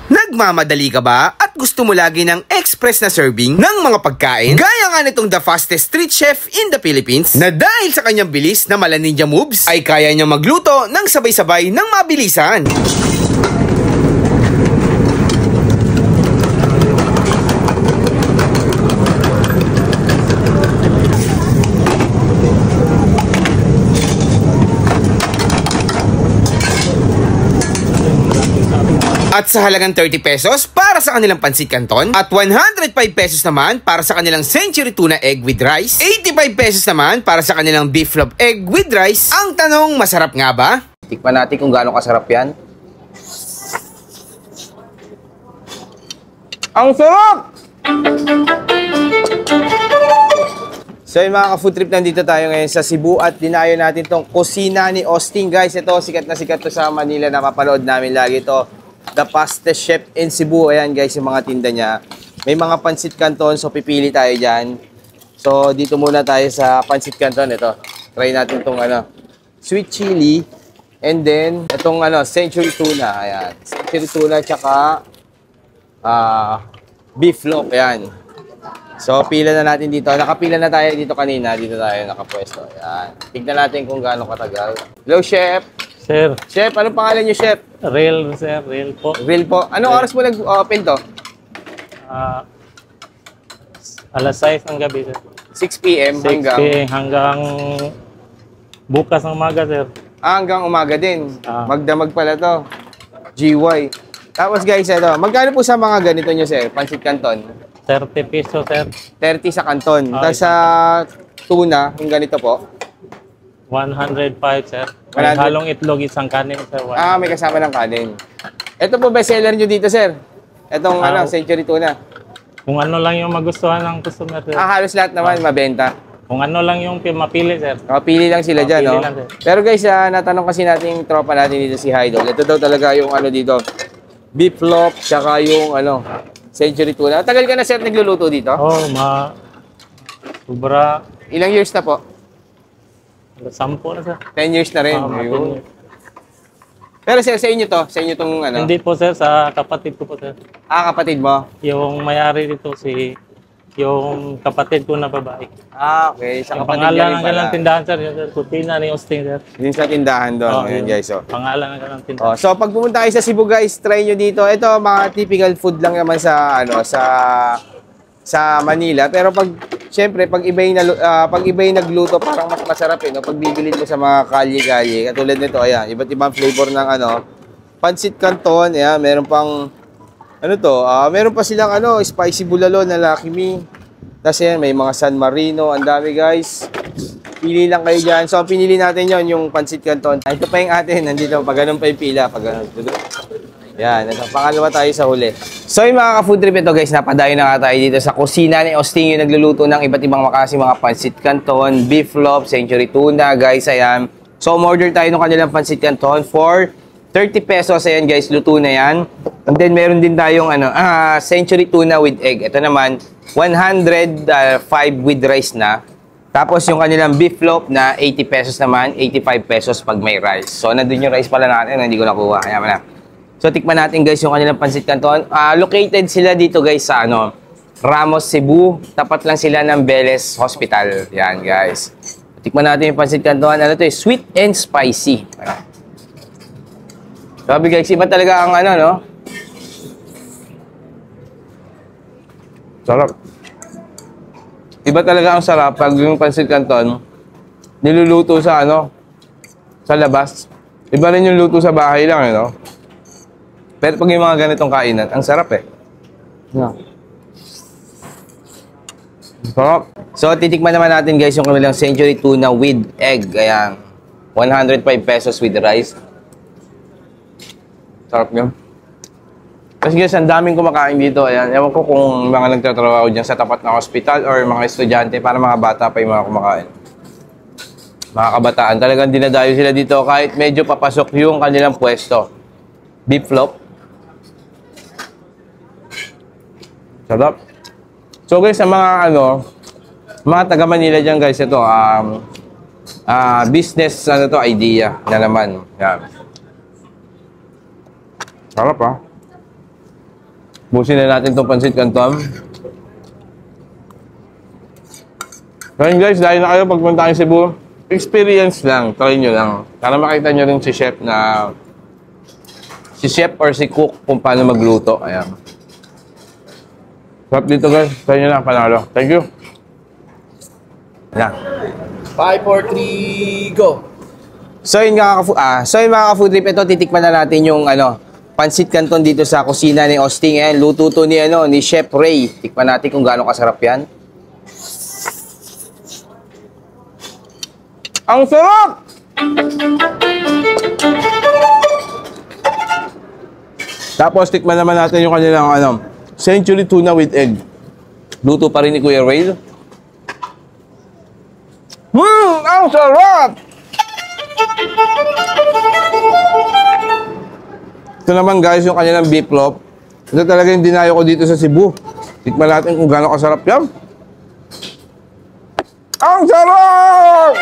Nagmamadali ka ba at gusto mo lagi ng express na serving ng mga pagkain? Gaya nga nitong the fastest street chef in the Philippines na dahil sa kanyang bilis na mala ninja moves ay kaya niyang magluto ng sabay-sabay ng mabilisan. At sa halagang 30 pesos para sa kanilang pansit canton at 105 pesos naman para sa kanilang century tuna egg with rice, 85 pesos naman para sa kanilang beef loaf egg with rice. Ang tanong, masarap nga ba? Tikman natin kung gaano kasarap yan. Ang sarap! So yung mga ka-food trip, nandito tayo ngayon sa Cebu at dinayo natin tong kusina ni Austin. Guys, ito sikat na sikat to sa Manila, napapanood namin lagi to. The fastest chef in Cebu. Ayan guys, yung mga tinda niya. May mga pansit canton, so pipili tayo dyan. So dito muna tayo sa pansit canton. Ito, try natin itong sweet chili. And then, itong century tuna. Ayan, century tuna tsaka beef loaf. Ayan. So pila na natin dito. Nakapila na tayo dito kanina. Dito tayo nakapwesto. Ayan. Tignan natin kung gaano katagal. Hello, chef. Sir. Chef, anong pangalan niyo, chef? Real, sir. Real po. Real po. Anong oras mo nag-open to? Alas 6 ng gabi, sir. 6 p.m. 6 p.m. hanggang bukas ng umaga, sir. Hanggang umaga din. Magdamag pala to. GY. Tapos guys, ito. Magkano po sa mga ganito nyo, sir? Pansit canton? 30 pesos, sir. 30 sa canton. Tapos sa tuna, yung ganito po? 105, sir. May halong itlog, isang kanin, sir. May kasama ng kanin. Ito po bestseller nyo dito, sir. Itong century tuna. Kung ano lang yung magustuhan ng customer, sir. Halos lahat naman mabenta. Kung ano lang yung mapili, sir. Mapili lang sila dyan, no? Lang, pero guys, natanong kasi natin yung tropa natin dito si Idol. Ito daw talaga yung dito. Beef loaf, tsaka yung century tuna. Tagal ka na, sir, nagluluto dito? Sobra. Ilang years na po? 10 na, sir. 10 years na rin. Pero sir, sa inyo to? Sa inyo tong Hindi po, sir. Sa kapatid ko po, sir. Kapatid mo? Yung may-ari dito, yung kapatid ko na babae. Okay. Sa yung kapatid pangalan ng kanilang tindahan, sir. Yung kutina ni Austin, sir. Din sa tindahan doon. Ayan, guys. Pangalan ng kanilang tindahan. So, pag pumunta kayo sa Cebu, guys, try nyo dito. Ito, mga typical food lang naman sa Manila. Pero siyempre, pag iba yung nagluto, parang mas masarap no? Pag bibilin mo sa mga kalye-kalye. Katulad nito, ayan, iba't ibang flavor ng pansit canton. Ayan, meron pang, meron pa silang spicy bulalo na Lucky Me. Tapos yan, may mga San Marino. Ang dami, guys. Pili lang kayo dyan. So, pinili natin yon yung pansit canton. Ito pa yung atin. Nandito, pag ganun pa yung pila. Pag ganun. Yan, pangalawa tayo sa huli. So yung mga ka-food trip ito guys, napadayo na nga tayo dito sa kusina ni Austin, yung nagluluto ng iba't ibang makasi mga pansit canton, beef loaf, century tuna guys, ayan. So umorder tayo ng kanilang pansit canton for 30 pesos, ayan guys, luto na yan. And then meron din tayong century tuna with egg. Ito naman, 105 with rice na. Tapos yung kanilang beef loaf na 80 pesos naman, 85 pesos pag may rice. So nandun yung rice pala natin, hindi ko nakuha, kaya na. So, tikman natin guys yung kanilang pansit canton. Located sila dito guys sa Ramos, Cebu. Tapat lang sila ng Beles Hospital. Yan guys. Tikman natin yung pansit canton. Sweet and spicy. Sabi guys, iba talaga ang sarap. Iba talaga ang sarap pag yung pansit canton niluluto sa sa labas. Iba rin yung luto sa bahay lang, Pero pag yung mga ganitong kainan, ang sarap Sarap. So, titikman naman natin guys yung kanilang century tuna with egg. Ayan. 105 pesos with rice. Sarap yun. Kasi guys, ang daming kumakain dito. Ayan. Ewan ko kung mga nagtatrabaho dyan sa tapat ng hospital or mga estudyante para mga bata pa yung mga kumakain. Mga kabataan. Talagang dinadayo sila dito kahit medyo papasok yung kanilang pwesto. Beef loaf. Sarap. So guys, sa mga mga taga Manila diyan guys, ito business idea na naman. Yan. Sarap Busin na natin itong pansit canton. Ngayon guys, dahil na kayo pagpunta kayo Cebu, experience lang, try nyo lang. Para makita nyo rin si chef or si cook kung paano magluto. Ayan. Sarap dito guys, try nyo lang, panalo. Thank you. Ayan. 5, 4, 3, go! So yun mga ka-food trip, ito titikman na natin yung pansit canton dito sa kusina ni Osting. Ayan, luto to ni Chef Ray. Tikman natin kung gaano kasarap yan. Ang sarap! Tapos tikman naman natin yung kanilang century tuna with egg. Luto pa rin ni Kuya Ray. Ang sarap! Ito naman guys, yung kanilang beef loaf. Ito talaga yung dinayo ko dito sa Cebu. Tikman natin kung gaano kasarap yan. Ang sarap!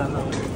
sana.